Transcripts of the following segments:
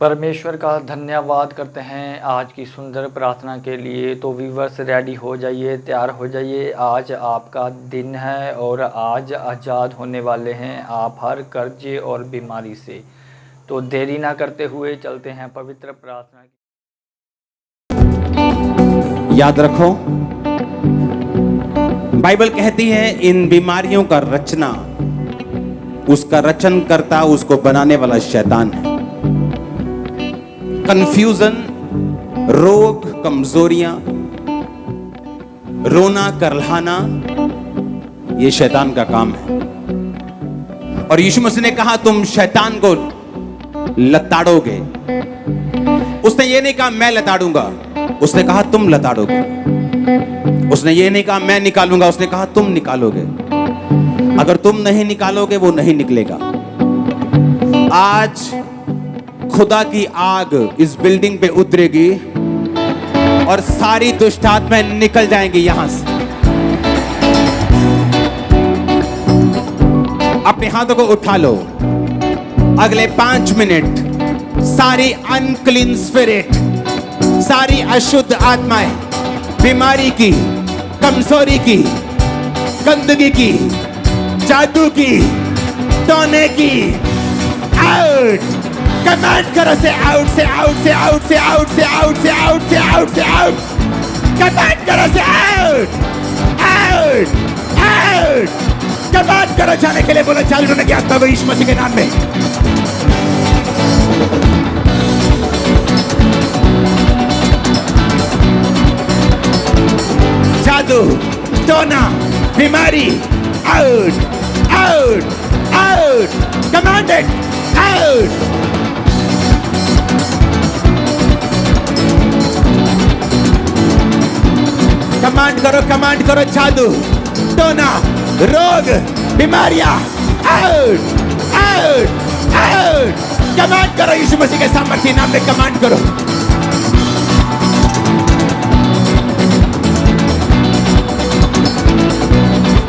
परमेश्वर का धन्यवाद करते हैं आज की सुंदर प्रार्थना के लिए। तो व्यूअर्स रेडी हो जाइए, तैयार हो जाइए। आज आपका दिन है और आज आज़ाद होने वाले हैं आप हर कर्जे और बीमारी से। तो देरी ना करते हुए चलते हैं पवित्र प्रार्थना की। याद रखो, बाइबल कहती है इन बीमारियों का रचना, उसका रचन करता, उसको बनाने वाला शैतान है। कंफ्यूजन, रोग, कमजोरियां, रोना, करलाना, ये शैतान का काम है। और यीशु मसीह ने कहा तुम शैतान को लताड़ोगे। उसने ये नहीं कहा मैं लताड़ूंगा, उसने कहा तुम लताड़ोगे। उसने ये नहीं कहा मैं निकालूंगा, उसने कहा तुम निकालोगे। अगर तुम नहीं निकालोगे वो नहीं निकलेगा। आज खुदा की आग इस बिल्डिंग पे उतरेगी और सारी दुष्ट आत्माएं निकल जाएंगी यहां से। अपने हाथों को उठा लो। अगले 5 मिनट सारी अनक्लीन स्पिरिट, सारी अशुद्ध आत्माएं, बीमारी की, कमजोरी की, गंदगी की, जादू की, टोने की, आउट। कमांड करो से आउट, से आउट, से आउट, से आउट, से आउट, से आउट, से आउट, से आउट। कमांड करो से आउट, आउट, आउट। कमांड करो जाने के लिए। बोलो चालू होने की आत्मा को यीशु मसीह के नाम में। जादू, टोना, बीमारी, out, out, out. Commanded, out. Command करो जादू, टोना, रोग, बीमारियां, आउट, आउट, आउट। कमांड करो यीशु मसीह के सामर्थ्य नाम में। कमांड करो।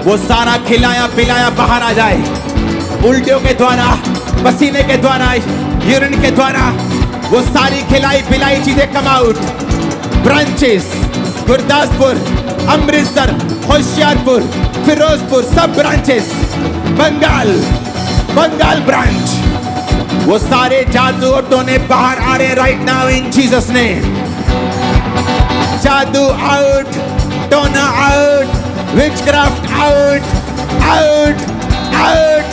वो सारा खिलाया पिलाया बाहर आ जाए। उल्टियों के द्वारा, पसीने के द्वारा, यूरिन के द्वारा वो सारी खिलाई पिलाई चीजें come out. Branches Gurdaspur, Amritsar, Hoshiarpur, Firozpur, सब ब्रांचेस, बंगाल ब्रांच, वो सारे जादू और टोने बाहर आ रहे right now in Jesus name. जादू आउट, टोना out, witchcraft out, out, out,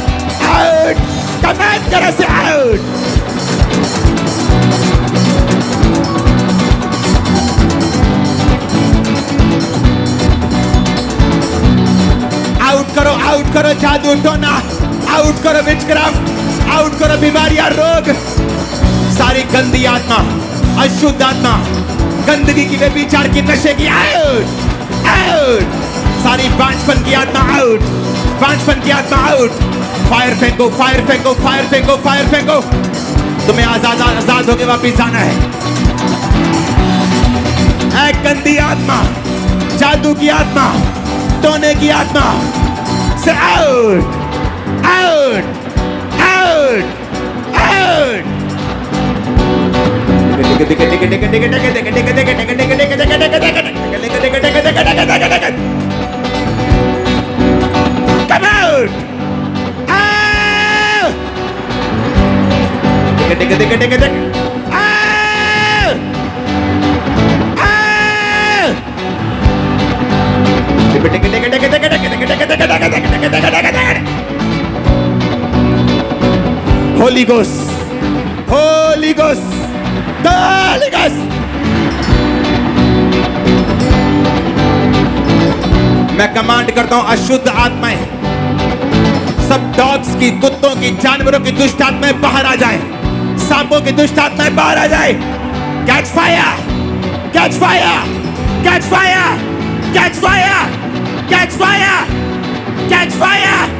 out. Command करो से आउट। आउट करो जादू टोना, आउट करो विचक्राफ्ट, आउट करो बीमारियां, रोग, सारी गंदी आत्मा, अशुद्ध आत्मा, गंदगी की, व्यभिचार की, नशे की, आउट, आउट। सारी बांझपन की आत्मा आउट, बांझपन की आत्मा आउट। फायर फेंको, फायर फेंको, फायर फेंको, फायर फेंको। तुम्हें आजाद होके वापिस जाना है। एक गंदी आत्मा, जादू की आत्मा, टोने की आत्मा से out, out, out, out. Come out! Holy Ghost, Holy Ghost, Holy Ghost। मैं कमांड करता हूं अशुद्ध आत्माएं, सब डॉग्स की, कुत्तों की, जानवरों की दुष्ट आत्माएं बाहर आ जाएं। सांपों की दुष्ट आत्माएं बाहर आ जाएं। Catch fire, catch fire, catch fire, catch fire, catch fire, catch fire.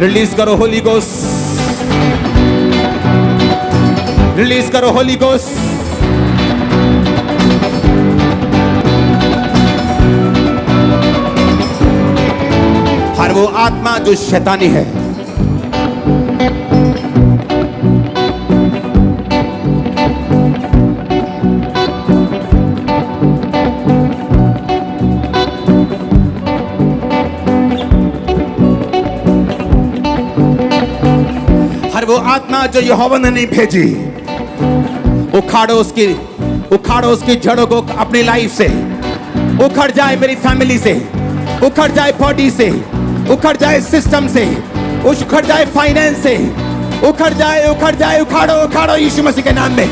Release करो होली गोस्ट, रिलीज करो होली गोस्ट। हर वो आत्मा जो शैतानी है, हर वो आत्मा जो यहोवा ने नहीं भेजी, उखाड़ो उसकी जड़ों को अपनी लाइफ से। उखड़ जाए मेरी फैमिली से, उखड़ जाए बॉडी से, उखड़ जाए सिस्टम से, उखड़ जाए फाइनेंस से, उखड़ जाए, उखाड़ो यीशु मसीह के नाम में।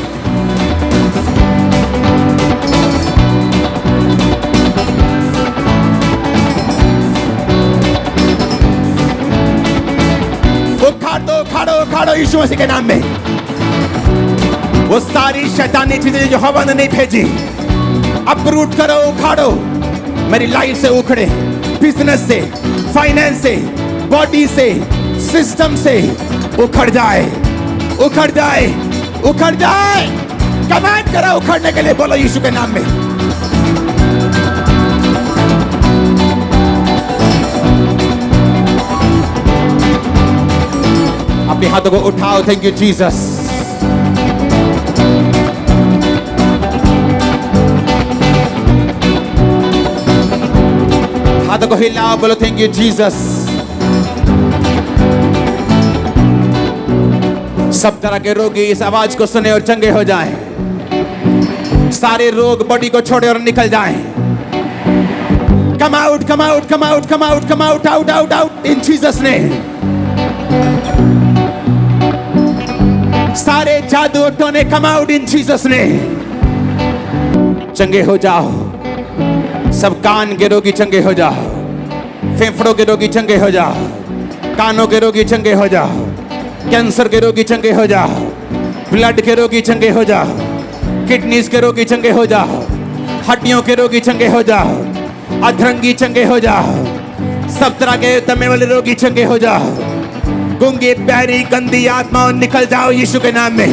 उखाड़ो यीशु मसीह के नाम में। वो सारी शैतानी चीजें जो यहोवा ने नहीं भेजी, अपरूट करो, उखाड़ो। मेरी लाइफ से उखड़े, बिजनेस से, फाइनेंस से, बॉडी से, सिस्टम से उखड़ जाए। कमांड करो उखड़ने के लिए, बोलो यीशु के नाम में। अपने हाथों को उठाओ। Thank you Jesus. हाथों को हिलाओ, बोलो थैंक यू जीसस। सब तरह के रोगी इस आवाज को सुने और चंगे हो जाएं। सारे रोग बॉडी को छोड़े और निकल जाएं। Come out out in Jesus name. सारे जादू टोने come out in Jesus name. चंगे हो जाओ। सब कान के रोगी चंगे हो जाओ, फेफड़ों के रोगी चंगे हो जाओ, कानों के रोगी चंगे हो जाओ, कैंसर के रोगी चंगे हो जाओ, ब्लड के रोगी चंगे हो जाओ, किडनीज के रोगी चंगे हो जाओ, हड्डियों के रोगी चंगे हो जाओ, अधरंगी चंगे हो जाओ, सब तरह के दमे वाले रोगी चंगे हो जाओ। गूंगी बहरी गंदी आत्माओं निकल जाओ यीशु के नाम में।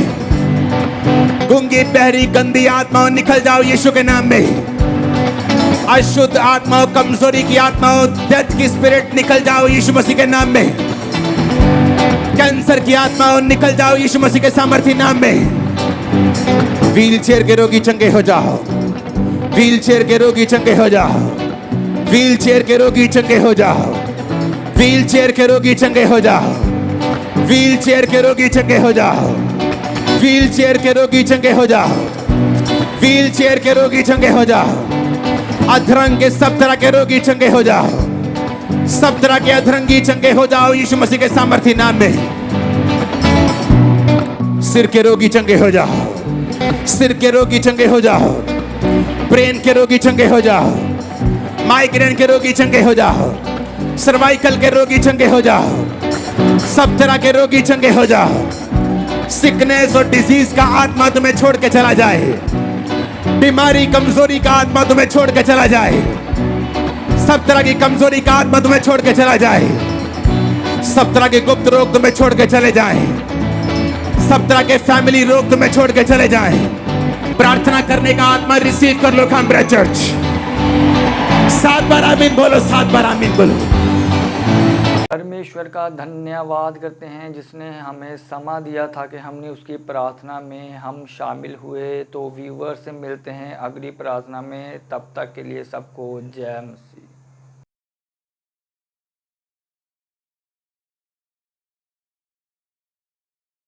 गूंगी बहरी गंदी आत्माओं निकल जाओ यीशु के नाम में। अशुद्ध आत्माओं, कमजोरी की आत्माओं, डेथ की स्पिरिट निकल जाओ यीशु मसीह के नाम में। कैंसर की आत्माओं निकल जाओ यीशु मसीह के सामर्थ्य नाम में। व्हीलचेयर के रोगी चंगे हो जाओ। व्हीलचेयर के रोगी चंगे हो जाओ। व्हीलचेयर के रोगी चंगे हो जाओ। व्हीलचेयर के रोगी चंगे हो जाओ। व्हीलचेयर के रोगी चंगे हो जाओ। व्हीलचेयर के रोगी चंगे हो जाओ। व्हीलचेयर के रोगी चंगे हो जाओ। अधरंग के सब तरह के रोगी चंगे हो जाओ। सब तरह के अधरंगी चंगे हो जाओ यीशु मसीह के सामर्थ्य नाम में। सिर के रोगी चंगे हो जाओ। सिर के रोगी चंगे हो जाओ। ब्रेन के रोगी चंगे हो जाओ। माइग्रेन के रोगी चंगे हो जाओ। सर्वाइकल के रोगी चंगे हो जाओ। सब तरह के रोगी चंगे हो जाओ। सिकनेस और डिजीज का आत्मा तुम्हें छोड़ के चला जाए। बीमारी, कमजोरी का आत्मा तुम्हें छोड़ के चला जाए। सब तरह की कमजोरी का आत्मा तुम्हें छोड़ के चला जाए। सब तरह के गुप्त रोग तुम्हें छोड़ के चले जाएं। सब तरह के फैमिली रोग तुम्हें छोड़ के चले जाएं। प्रार्थना करने का आत्मा रिसीव कर लो काम्ब्रा चर्च। 7 बार आमीन बोलो, 7 बार आमीन बोलो। परमेश्वर का धन्यवाद करते हैं जिसने हमें समय दिया था कि हमने उसकी प्रार्थना में हम शामिल हुए। तो व्यूअर से मिलते हैं अगली प्रार्थना में, तब तक के लिए सबको जय मसीह।